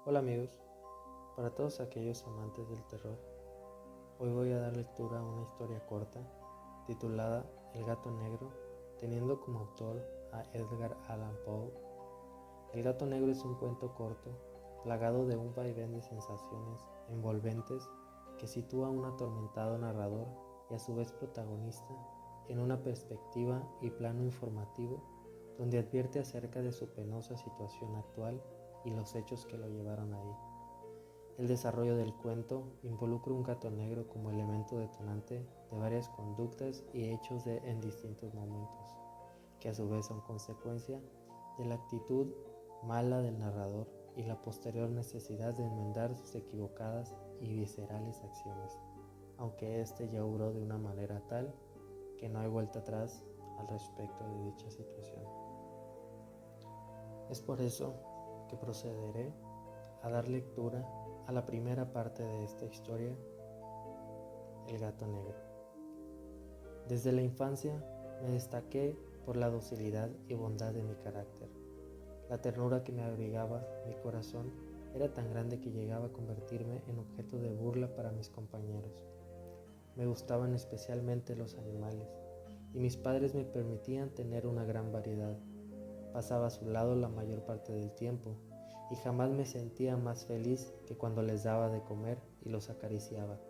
Hola amigos, para todos aquellos amantes del terror, hoy voy a dar lectura a una historia corta titulada El gato negro, teniendo como autor a Edgar Allan Poe. El gato negro es un cuento corto, plagado de un vaivén de sensaciones envolventes que sitúa a un atormentado narrador y a su vez protagonista en una perspectiva y plano informativo donde advierte acerca de su penosa situación actual y los hechos que lo llevaron ahí. El desarrollo del cuento involucra un gato negro como elemento detonante de varias conductas y hechos en distintos momentos, que a su vez son consecuencia de la actitud mala del narrador y la posterior necesidad de enmendar sus equivocadas y viscerales acciones, aunque éste ya obró de una manera tal que no hay vuelta atrás al respecto de dicha situación. Es por eso que procederé a dar lectura a la primera parte de esta historia, El gato negro. Desde la infancia me destaqué por la docilidad y bondad de mi carácter. La ternura que me abrigaba mi corazón era tan grande que llegaba a convertirme en objeto de burla para mis compañeros. Me gustaban especialmente los animales, y mis padres me permitían tener una gran variedad. Pasaba a su lado la mayor parte del tiempo, y jamás me sentía más feliz que cuando les daba de comer y los acariciaba.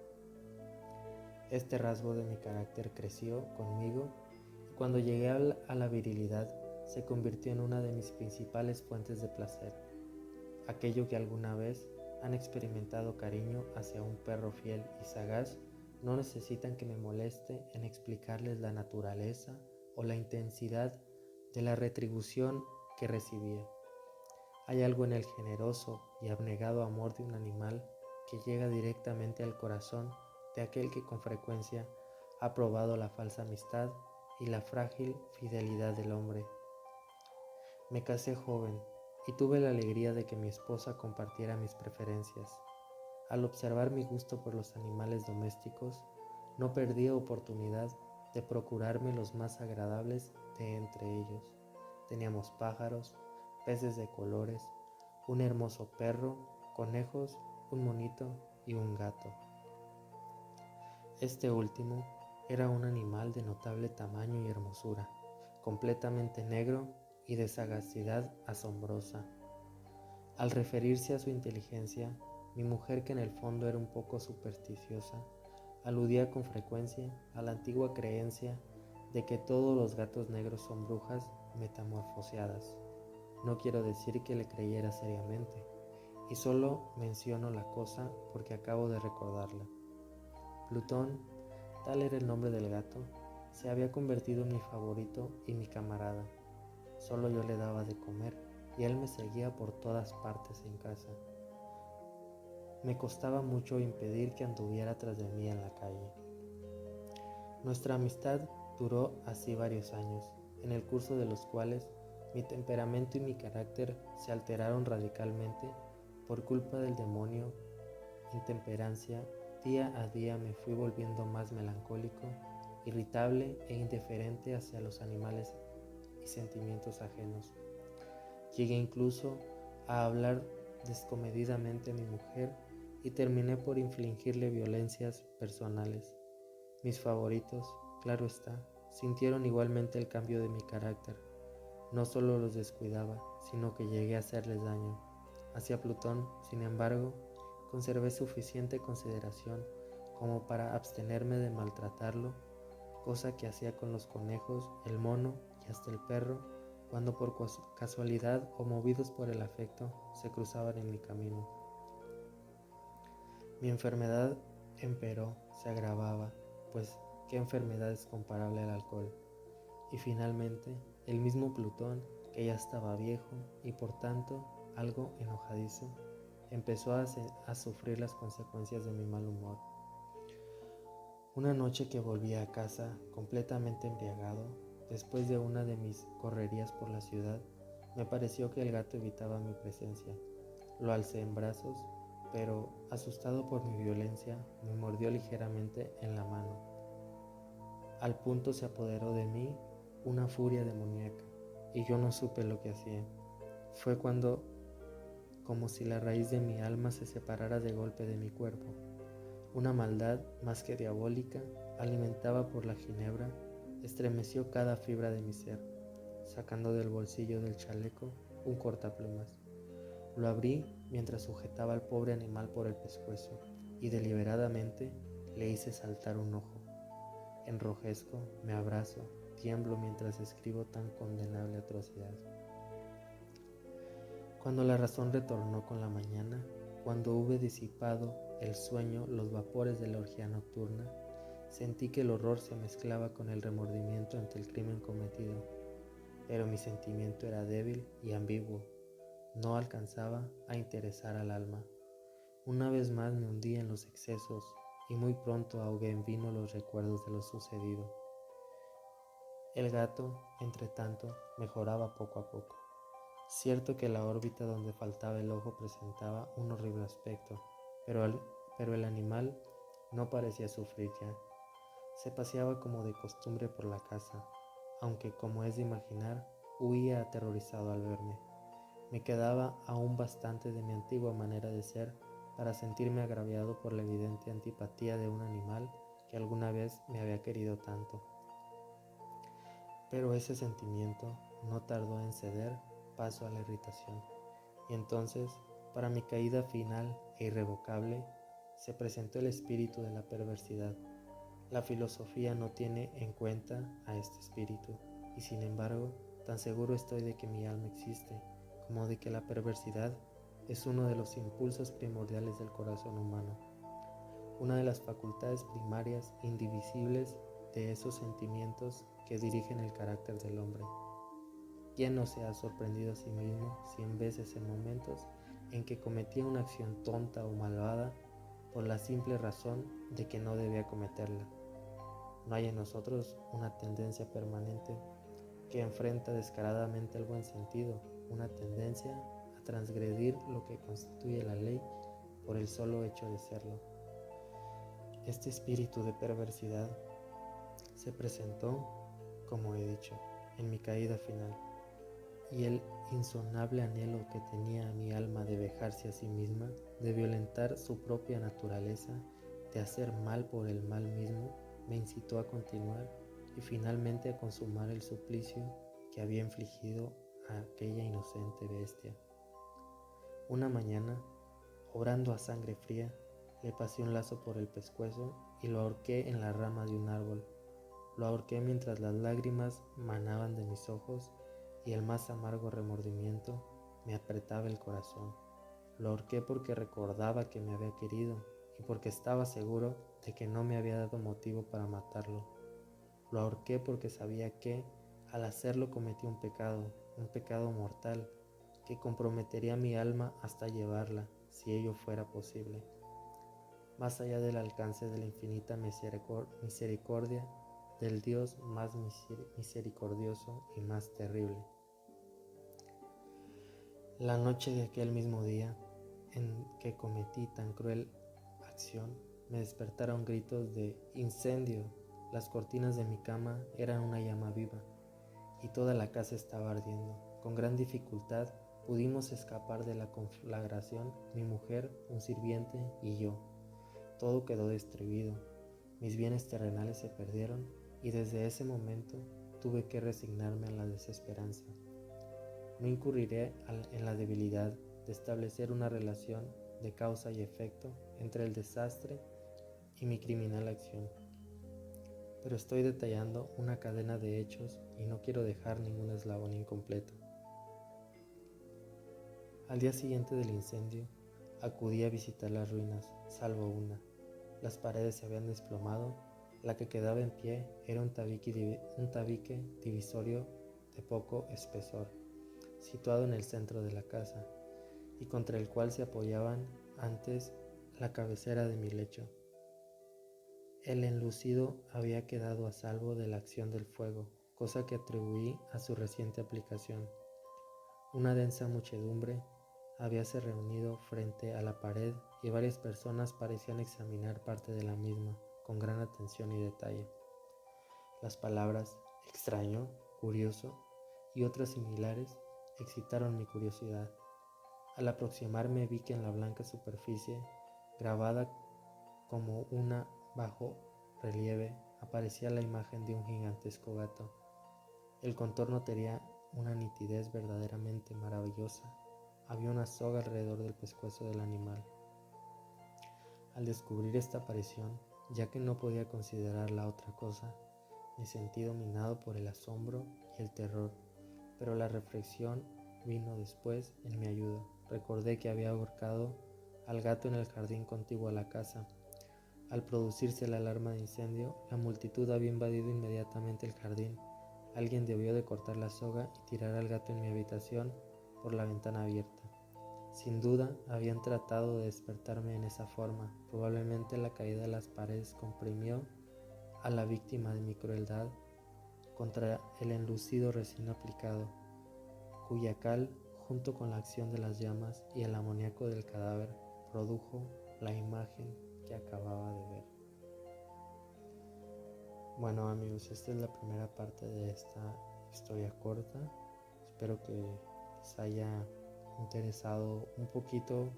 Este rasgo de mi carácter creció conmigo y cuando llegué a la virilidad se convirtió en una de mis principales fuentes de placer. Aquello que alguna vez han experimentado cariño hacia un perro fiel y sagaz no necesitan que me moleste en explicarles la naturaleza o la intensidad de la retribución que recibía. Hay algo en el generoso y abnegado amor de un animal que llega directamente al corazón de aquel que con frecuencia ha probado la falsa amistad y la frágil fidelidad del hombre. Me casé joven y tuve la alegría de que mi esposa compartiera mis preferencias. Al observar mi gusto por los animales domésticos, no perdí oportunidad de procurarme los más agradables de entre ellos. Teníamos pájaros, peces de colores, un hermoso perro, conejos, un monito y un gato. Este último era un animal de notable tamaño y hermosura, completamente negro y de sagacidad asombrosa. Al referirse a su inteligencia, mi mujer, que en el fondo era un poco supersticiosa, aludía con frecuencia a la antigua creencia de que todos los gatos negros son brujas metamorfoseadas. No quiero decir que le creyera seriamente, y solo menciono la cosa porque acabo de recordarla. Plutón, tal era el nombre del gato, se había convertido en mi favorito y mi camarada. Solo yo le daba de comer y él me seguía por todas partes en casa. Me costaba mucho impedir que anduviera tras de mí en la calle. Nuestra amistad duró así varios años, en el curso de los cuales mi temperamento y mi carácter se alteraron radicalmente por culpa del demonio intemperancia. Día a día me fui volviendo más melancólico, irritable e indiferente hacia los animales y sentimientos ajenos. Llegué incluso a hablar descomedidamente a mi mujer y terminé por infligirle violencias personales. Mis favoritos, claro está, sintieron igualmente el cambio de mi carácter. No solo los descuidaba, sino que llegué a hacerles daño. Hacia Plutón, sin embargo, conservé suficiente consideración como para abstenerme de maltratarlo, cosa que hacía con los conejos, el mono y hasta el perro, cuando por casualidad o movidos por el afecto se cruzaban en mi camino. Mi enfermedad empeoró, se agravaba, pues ¿qué enfermedad es comparable al alcohol? Y finalmente, el mismo Plutón, que ya estaba viejo y por tanto algo enojadizo, empezó a sufrir las consecuencias de mi mal humor. Una noche que volví a casa completamente embriagado, después de una de mis correrías por la ciudad, me pareció que el gato evitaba mi presencia. Lo alcé en brazos, pero, asustado por mi violencia, me mordió ligeramente en la mano. Al punto se apoderó de mí una furia demoníaca, y yo no supe lo que hacía. Fue cuando como si la raíz de mi alma se separara de golpe de mi cuerpo. Una maldad, más que diabólica, alimentada por la ginebra, estremeció cada fibra de mi ser, sacando del bolsillo del chaleco un cortaplumas. Lo abrí mientras sujetaba al pobre animal por el pescuezo y deliberadamente le hice saltar un ojo. Enrojezco, me abrazo, tiemblo mientras escribo tan condenable atrocidad. Cuando la razón retornó con la mañana, cuando hube disipado el sueño los vapores de la orgía nocturna, sentí que el horror se mezclaba con el remordimiento ante el crimen cometido, pero mi sentimiento era débil y ambiguo, no alcanzaba a interesar al alma. Una vez más me hundí en los excesos y muy pronto ahogué en vino los recuerdos de lo sucedido. El gato, entre tanto, mejoraba poco a poco. Cierto que la órbita donde faltaba el ojo presentaba un horrible aspecto, pero el animal no parecía sufrir ya. Se paseaba como de costumbre por la casa, aunque, como es de imaginar, huía aterrorizado al verme. Me quedaba aún bastante de mi antigua manera de ser para sentirme agraviado por la evidente antipatía de un animal que alguna vez me había querido tanto. Pero ese sentimiento no tardó en ceder paso a la irritación, y entonces, para mi caída final e irrevocable, se presentó el espíritu de la perversidad. La filosofía no tiene en cuenta a este espíritu, y sin embargo, tan seguro estoy de que mi alma existe, como de que la perversidad es uno de los impulsos primordiales del corazón humano, una de las facultades primarias indivisibles de esos sentimientos que dirigen el carácter del hombre. ¿Quién no se ha sorprendido a sí mismo 100 veces en momentos en que cometía una acción tonta o malvada por la simple razón de que no debía cometerla? ¿No hay en nosotros una tendencia permanente que enfrenta descaradamente el buen sentido, una tendencia a transgredir lo que constituye la ley por el solo hecho de serlo? Este espíritu de perversidad se presentó, como he dicho, en mi caída final, y el insonable anhelo que tenía mi alma de vejarse a sí misma, de violentar su propia naturaleza, de hacer mal por el mal mismo, me incitó a continuar y finalmente a consumar el suplicio que había infligido a aquella inocente bestia. Una mañana, obrando a sangre fría, le pasé un lazo por el pescuezo y lo ahorqué en la rama de un árbol. Lo ahorqué mientras las lágrimas manaban de mis ojos y el más amargo remordimiento me apretaba el corazón. Lo ahorqué porque recordaba que me había querido y porque estaba seguro de que no me había dado motivo para matarlo. Lo ahorqué porque sabía que, al hacerlo, cometí un pecado mortal, que comprometería mi alma hasta llevarla, si ello fuera posible, más allá del alcance de la infinita misericordia del Dios más misericordioso y más terrible. La noche de aquel mismo día en que cometí tan cruel acción, me despertaron gritos de ¡incendio! Las cortinas de mi cama eran una llama viva y toda la casa estaba ardiendo. Con gran dificultad pudimos escapar de la conflagración, mi mujer, un sirviente y yo. Todo quedó destruido, mis bienes terrenales se perdieron y desde ese momento tuve que resignarme a la desesperanza. No incurriré en la debilidad de establecer una relación de causa y efecto entre el desastre y mi criminal acción, pero estoy detallando una cadena de hechos y no quiero dejar ningún eslabón incompleto. Al día siguiente del incendio, acudí a visitar las ruinas, salvo una. Las paredes se habían desplomado, la que quedaba en pie era un tabique divisorio de poco espesor, situado en el centro de la casa, y contra el cual se apoyaban antes la cabecera de mi lecho. El enlucido había quedado a salvo de la acción del fuego, cosa que atribuí a su reciente aplicación. Una densa muchedumbre habíase reunido frente a la pared y varias personas parecían examinar parte de la misma con gran atención y detalle. Las palabras extraño, curioso y otras similares excitaron mi curiosidad. Al aproximarme vi que en la blanca superficie, grabada como una bajo relieve, aparecía la imagen de un gigantesco gato. El contorno tenía una nitidez verdaderamente maravillosa. Había una soga alrededor del pescuezo del animal. Al descubrir esta aparición, ya que no podía considerarla otra cosa, me sentí dominado por el asombro y el terror, pero la reflexión vino después en mi ayuda. Recordé que había ahorcado al gato en el jardín contiguo a la casa. Al producirse la alarma de incendio, la multitud había invadido inmediatamente el jardín. Alguien debió de cortar la soga y tirar al gato en mi habitación por la ventana abierta. Sin duda, habían tratado de despertarme en esa forma. Probablemente la caída de las paredes comprimió a la víctima de mi crueldad contra el enlucido recién aplicado, cuya cal, junto con la acción de las llamas y el amoníaco del cadáver, produjo la imagen que acababa de ver. Bueno amigos, esta es la primera parte de esta historia corta. Espero que les haya interesado un poquito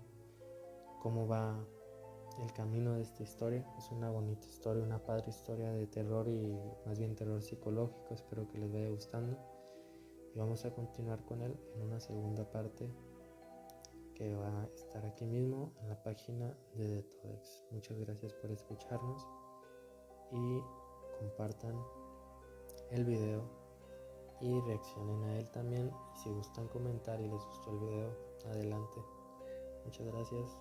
cómo va el camino de esta historia. Es una bonita historia, una padre historia de terror y más bien terror psicológico. Espero que les vaya gustando y vamos a continuar con él en una segunda parte que va a estar aquí mismo en la página de Detodex. Muchas gracias por escucharnos y compartan el video y reaccionen a él también, y si gustan comentar y les gustó el video, adelante. Muchas gracias,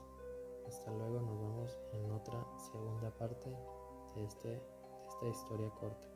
hasta luego, nos vemos en otra segunda parte de esta historia corta.